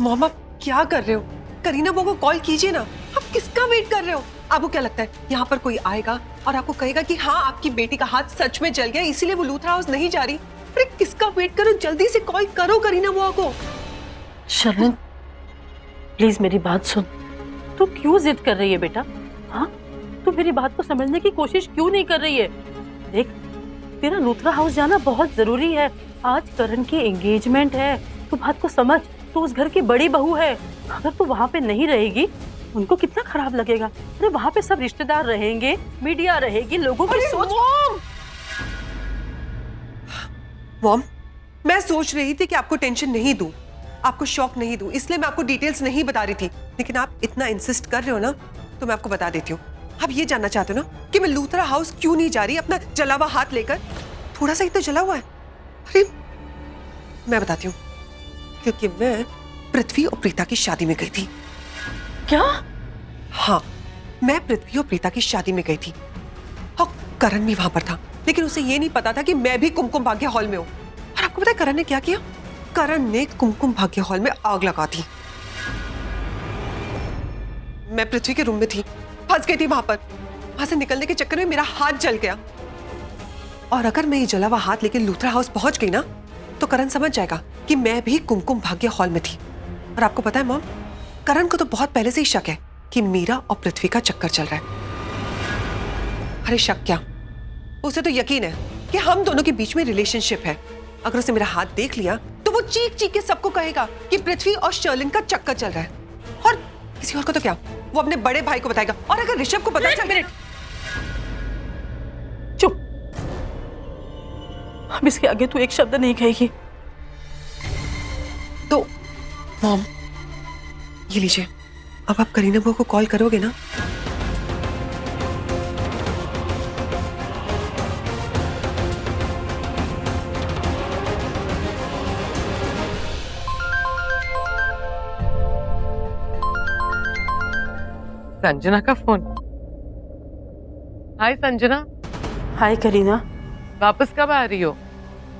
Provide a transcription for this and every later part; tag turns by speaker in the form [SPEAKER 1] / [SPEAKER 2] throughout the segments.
[SPEAKER 1] Mom आप क्या कर रहे हो? करीना वो को कॉल कीजिए ना। आप किसका वेट कर रहे हो? आपको क्या लगता है यहाँ पर कोई आएगा और आपको कहेगा कि हाँ आपकी बेटी का हाथ सच में जल गया इसीलिए वो लूथरा हाउस नहीं जा रही? अरे किसका वेट करो, जल्दी से कॉल करो करीना बुआ को।
[SPEAKER 2] शर्लिन प्लीज मेरी बात सुन। तू क्यों जिद कर रही है बेटा? हाँ, तू मेरी बात को समझने की कोशिश क्यों नहीं कर रही है? देख, तेरा लूथरा हाउस जाना बहुत जरूरी है। आज करण की एंगेजमेंट है, तू बात को समझ। तू उस घर की बड़ी बहू है, अगर तू वहाँ पे नहीं रहेगी उनको कितना खराब लगेगा। अरे वहाँ पे सब रिश्तेदार रहेंगे, मीडिया रहेगी, लोगों की सोच।
[SPEAKER 1] मॉम, मैं सोच रही थी कि आपको टेंशन नहीं दूं, आपको शॉक नहीं दूं, इसलिए मैं आपको डिटेल्स नहीं बता रही थी। लेकिन आप इतना इंसिस्ट कर रहे हो ना, तो मैं आपको बता देती हूँ। आप ये जानना चाहते हो ना कि मैं लूथरा हाउस क्यों नहीं जा रही अपना जला हुआ हाथ लेकर? थोड़ा सा ही तो जला हुआ है। अरे मैं बताती हूँ, क्योंकि मैं पृथ्वी और प्रीता की शादी में गई थी।
[SPEAKER 2] क्या?
[SPEAKER 1] हाँ, मैं पृथ्वी और प्रीता की शादी में गई थी और करण भी वहां पर था, लेकिन उसे ये नहीं पता था कि मैं भी कुमकुम भाग्य हॉल में हूँ। और आपको पता है करण ने क्या किया? करण ने कुमकुम भाग्य हॉल में आग लगा दी। मैं पृथ्वी के रूम में थी, फंस गई थी वहां पर। वहां से निकलने के चक्कर में मेरा हाथ जल गया। और अगर मैं ये जला हुआ हाथ लेके लूथरा हाउस पहुंच गई ना, तो करण समझ जाएगा कि मैं भी कुमकुम भाग्य हॉल में थी। और आपको पता है मॉम, करण को तो बहुत पहले से ही शक है कि मीरा और पृथ्वी का चक्कर चल रहा है। अरे शक क्या, उसे तो यकीन है कि हम दोनों के बीच में रिलेशनशिप है। अगर उसे मेरा हाथ देख लिया तो वो चीख चीख के सबको कहेगा कि पृथ्वी और शर्लिन का चक्कर चल रहा है। और किसी और को तो क्या, वो अपने बड़े भाई को बताएगा। और अगर ऋषभ को पता चल।
[SPEAKER 2] चुप, अब इसके आगे तू एक शब्द नहीं कहेगी।
[SPEAKER 1] तो मॉम ये लीजिए, अब आप करीना बुआ को कॉल करोगे ना?
[SPEAKER 3] संजना का phone. Hi Sanjana.
[SPEAKER 2] Hi Karina.
[SPEAKER 3] वापस कब आ रही हो?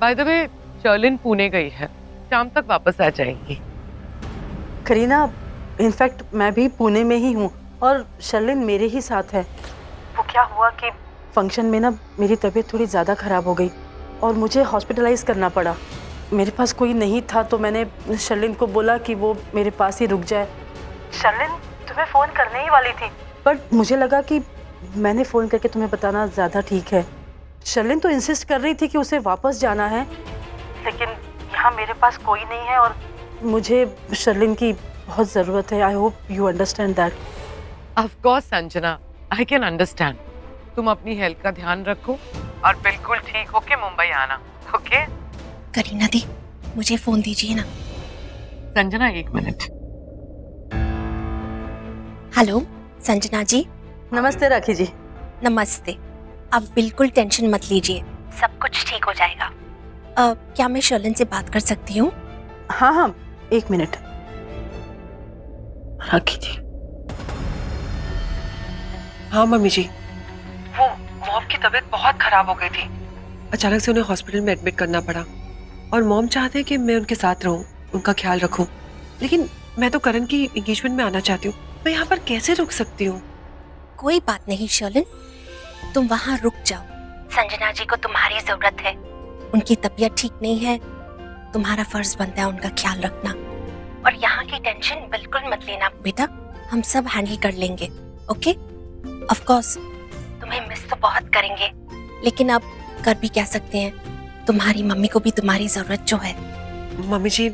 [SPEAKER 3] By the way Sherlyn Pune गई है, शाम तक वापस आ जाएगी।
[SPEAKER 2] करीना, इनफैक्ट मैं भी पुणे में ही हूँ और शर्लिन मेरे ही साथ है। वो क्या हुआ कि फंक्शन में ना मेरी तबीयत थोड़ी ज़्यादा ख़राब हो गई और मुझे हॉस्पिटलाइज करना पड़ा। मेरे पास कोई नहीं था तो मैंने शर्लिन को बोला कि वो मेरे पास ही रुक जाए। शर्लिन तुम्हें फ़ोन करने ही वाली थी, बट मुझे लगा कि मैंने फ़ोन करके तुम्हें बताना ज़्यादा ठीक है। शर्लिन तो इंसिस्ट कर रही थी कि उसे वापस जाना है, लेकिन यहाँ मेरे पास कोई नहीं है और मुझे शर्लिन की बहुत ज़रूरत है। I hope you understand that.
[SPEAKER 3] Of course Sanjana, I can understand. तुम अपनी हेल्थ का ध्यान रखो और बिल्कुल ठीक होके मुंबई आना, ओके?
[SPEAKER 4] करीना दी, मुझे फोन दीजिए ना।
[SPEAKER 3] संजना एक मिनट।
[SPEAKER 4] हेलो संजना जी।
[SPEAKER 2] नमस्ते राखी जी।
[SPEAKER 4] नमस्ते। आप बिल्कुल टेंशन मत लीजिए, सब कुछ ठीक हो जाएगा। क्या मैं शर्लिन से बात कर सकती हूँ?
[SPEAKER 2] हाँ हाँ, एक मिनट। राखी जी।
[SPEAKER 1] हाँ मम्मी जी, वो मॉम की तबीयत बहुत खराब हो गई थी। अचानक से उन्हें हॉस्पिटल में एडमिट करना पड़ा और मॉम चाहते हैं कि मैं उनके साथ रहूं, उनका ख्याल रखूं। लेकिन मैं तो करण की एंगेजमेंट में आना चाहती हूँ। मैं यहाँ पर कैसे रुक सकती हूँ?
[SPEAKER 4] कोई बात नहीं शर्लिन, तुम वहाँ रुक जाओ। संजना जी को तुम्हारी जरूरत है, उनकी तबीयत ठीक नहीं है, तुम्हारा फर्ज बनता है उनका ख्याल रखना। और यहाँ की टेंशन बिल्कुल मत लेना बेटा, हम सब हैंडल कर लेंगे, ओके? ऑफ कोर्स तुम्हें मिस तो बहुत करेंगे, लेकिन अब कर भी क्या सकते हैं, तुम्हारी मम्मी को भी तुम्हारी जरूरत जो है।
[SPEAKER 1] मम्मी जी,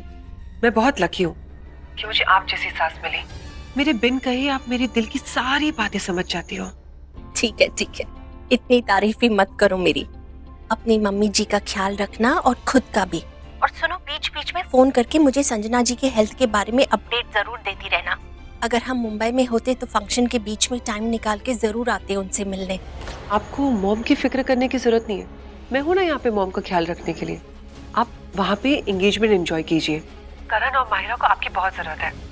[SPEAKER 1] मैं बहुत लकी हूँ कि मुझे आप जैसी सास मिली। मेरे बिन कहे आप मेरे दिल की सारी बातें समझ जाती हो।
[SPEAKER 4] ठीक है, इतनी तारीफ भी मत करो मेरी। अपनी मम्मी जी का ख्याल रखना और खुद का भी। और सुनो, बीच बीच में फोन करके मुझे संजना जी के हेल्थ के बारे में अपडेट जरूर देती रहना। अगर हम मुंबई में होते तो फंक्शन के बीच में टाइम निकाल के जरूर आते उनसे मिलने।
[SPEAKER 1] आपको मॉम की फिक्र करने की जरूरत नहीं है, मैं हूं ना यहाँ पे मॉम का ख्याल रखने के लिए। आप वहाँ पे एंगेजमेंट एंजॉय कीजिए। करण और माहिरा को आपकी बहुत जरूरत है।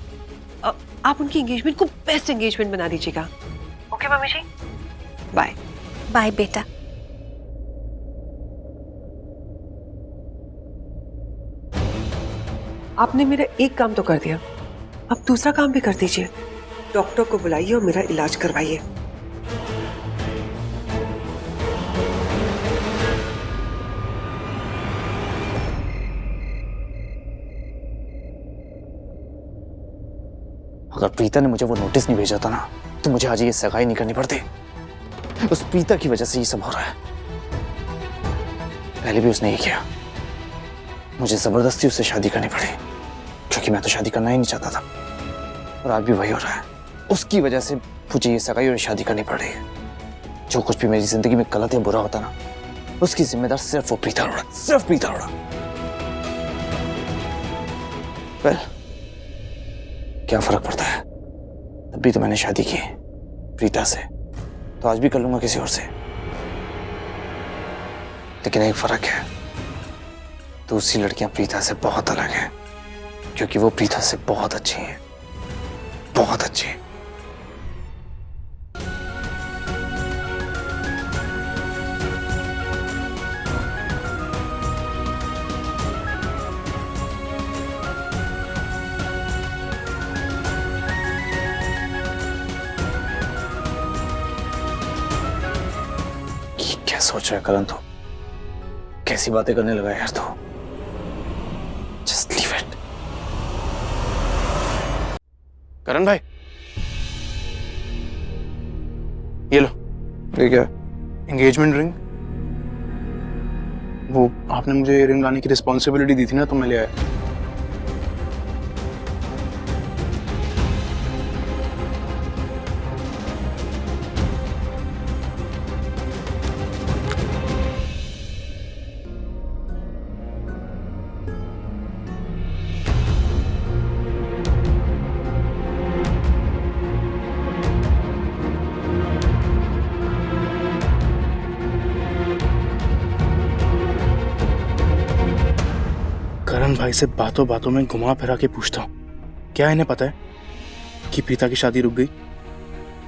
[SPEAKER 1] आप उनकी एंगेजमेंट को बेस्ट एंगेजमेंट बना दीजिएगा, ओके मम्मी जी? बाय।
[SPEAKER 4] बाय बेटा।
[SPEAKER 1] आपने मेरा एक काम तो कर दिया, अब दूसरा काम भी कर दीजिए, डॉक्टर को बुलाइए और मेरा इलाज करवाइए।
[SPEAKER 5] अगर प्रीता ने मुझे वो नोटिस नहीं भेजा था ना, तो मुझे आज ये सगाई नहीं करनी पड़ती। उस प्रीता की वजह से ये सब हो रहा है। पहले भी उसने ये किया, मुझे जबरदस्ती उससे शादी करनी पड़ी, क्योंकि मैं तो शादी करना ही नहीं चाहता था। और आज भी वही हो रहा है, उसकी वजह से मुझे ये सगाई और शादी करनी पड़ रही है। जो कुछ भी मेरी जिंदगी में गलत या बुरा होता ना, उसकी जिम्मेदार सिर्फ वो प्रीता अरोड़ा, सिर्फ प्रीता अरोड़ा। वेल, क्या फर्क पड़ता है, तब भी तो मैंने शादी की प्रीता से, तो आज भी कर लूंगा किसी और से। लेकिन एक फर्क है, दूसरी लड़कियां प्रीता से बहुत अलग हैं, क्योंकि वो प्रीता से बहुत अच्छी हैं, बहुत अच्छी। क्या सोच रहा है करण? तो कैसी बातें करने लगा यार तू। Just leave it.
[SPEAKER 6] करण भाई, ये लो। ये क्या? Engagement ring. वो आपने मुझे रिंग लाने की रिस्पॉन्सिबिलिटी दी थी ना, तो मैं ले आया। करण भाई से बातों बातों में घुमा फिरा के पूछता हूँ, क्या इन्हें पता है कि प्रीता की शादी रुक गई,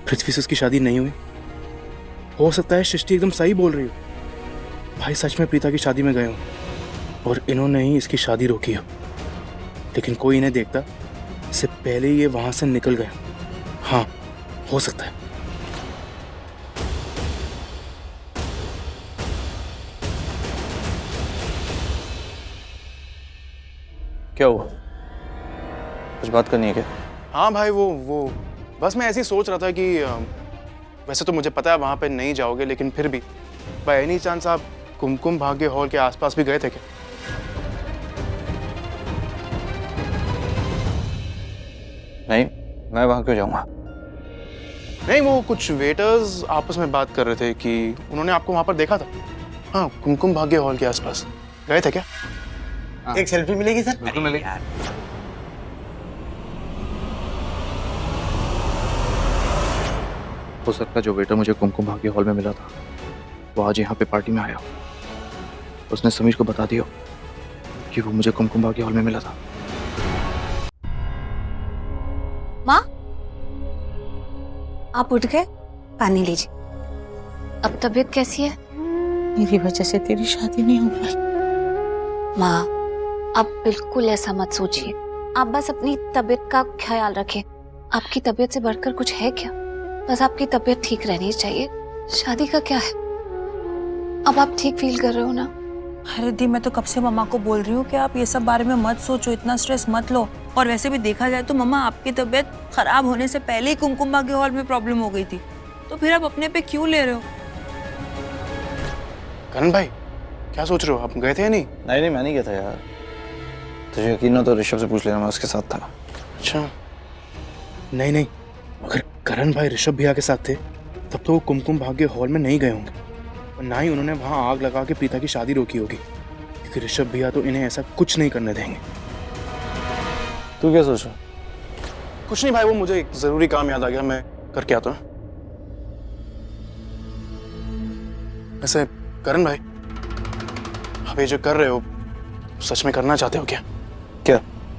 [SPEAKER 6] पृथ्वी से उसकी शादी नहीं हुई? हो सकता है सृष्टि एकदम सही बोल रही हो, भाई सच में प्रीता की शादी में गए हो और इन्होंने ही इसकी शादी रोकी हो, लेकिन कोई इन्हें देखता इससे पहले ही ये वहां से निकल गए। हाँ, हो सकता है।
[SPEAKER 5] क्या हुआ? कुछ बात करनी है क्या?
[SPEAKER 6] हाँ भाई, वो बस मैं ऐसे ही सोच रहा था कि वैसे तो मुझे पता है वहां पे नहीं जाओगे, लेकिन फिर भी बाय एनी चांस आप कुमकुम भाग्य हॉल के आसपास भी गए थे क्या?
[SPEAKER 5] नहीं, मैं वहां क्यों जाऊंगा?
[SPEAKER 6] नहीं, वो कुछ वेटर्स आपस में बात कर रहे थे कि उन्होंने आपको वहां पर देखा था। हाँ, कुमकुम भाग्य हॉल के आसपास गए थे क्या?
[SPEAKER 7] एक सेल्फी मिलेगी सर?
[SPEAKER 5] बिल्कुल मिलेगी। हो सकता है जो वेटर मुझे कुमकुम भाग्य हॉल में मिला था वो आज यहाँ पे पार्टी में आया, उसने समीर को बता दिया कि वो मुझे कुमकुम भाग्य हॉल में मिला था।
[SPEAKER 4] माँ, आप उठ गए? पानी लीजिए। अब तबीयत कैसी है?
[SPEAKER 2] मेरी वजह से तेरी शादी नहीं हो पाई।
[SPEAKER 4] माँ, आप बिल्कुल ऐसा मत सोचिए, आप बस अपनी तबीयत का ख्याल रखें। आपकी तबीयत से बढ़कर कुछ है क्या? बस आपकी तबीयत ठीक रहनी चाहिए, शादी का क्या है। अब आप ठीक फील कर रहे हो ना?
[SPEAKER 8] अरे दी, मैं तो कब से मम्मा को बोल रही हूँ कि आप ये सब बारे में मत सोचो, इतना स्ट्रेस मत लो। और वैसे भी देखा जाए तो मम्मा, आपकी तबीयत खराब होने से पहले ही कुमकुम भाग्य हॉल में प्रॉब्लम हो गई थी, तो फिर आप अपने पे क्यों ले रहे हो?
[SPEAKER 6] करण भाई, क्या सोच रहे हो? आप गए थे या नहीं?
[SPEAKER 5] नहीं, मैं नहीं गया था यार। तुझे यकीन हो तो ऋषभ से पूछ लेना, मैं उसके साथ था।
[SPEAKER 6] अच्छा, नहीं, अगर करण भाई ऋषभ भैया के साथ थे तब तो वो कुमकुम भाग्य हॉल में नहीं गए होंगे, और ना ही उन्होंने वहां आग लगा के प्रीता की शादी रोकी होगी, क्योंकि ऋषभ भैया तो इन्हें ऐसा कुछ नहीं करने देंगे।
[SPEAKER 5] तू क्या सोच रहा?
[SPEAKER 6] कुछ नहीं भाई, वो मुझे एक जरूरी काम याद आ गया, मैं करके आता हूँ। वैसे करण भाई, आप ये जो कर रहे हो सच में करना चाहते हो क्या?
[SPEAKER 5] क्या?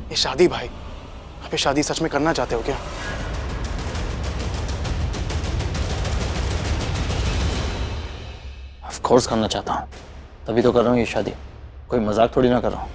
[SPEAKER 6] ये शादी भाई, आप ये शादी सच में करना चाहते हो क्या?
[SPEAKER 5] ऑफ कोर्स करना चाहता हूँ, तभी तो कर रहा हूँ ये शादी, कोई मजाक थोड़ी ना कर रहा हूँ।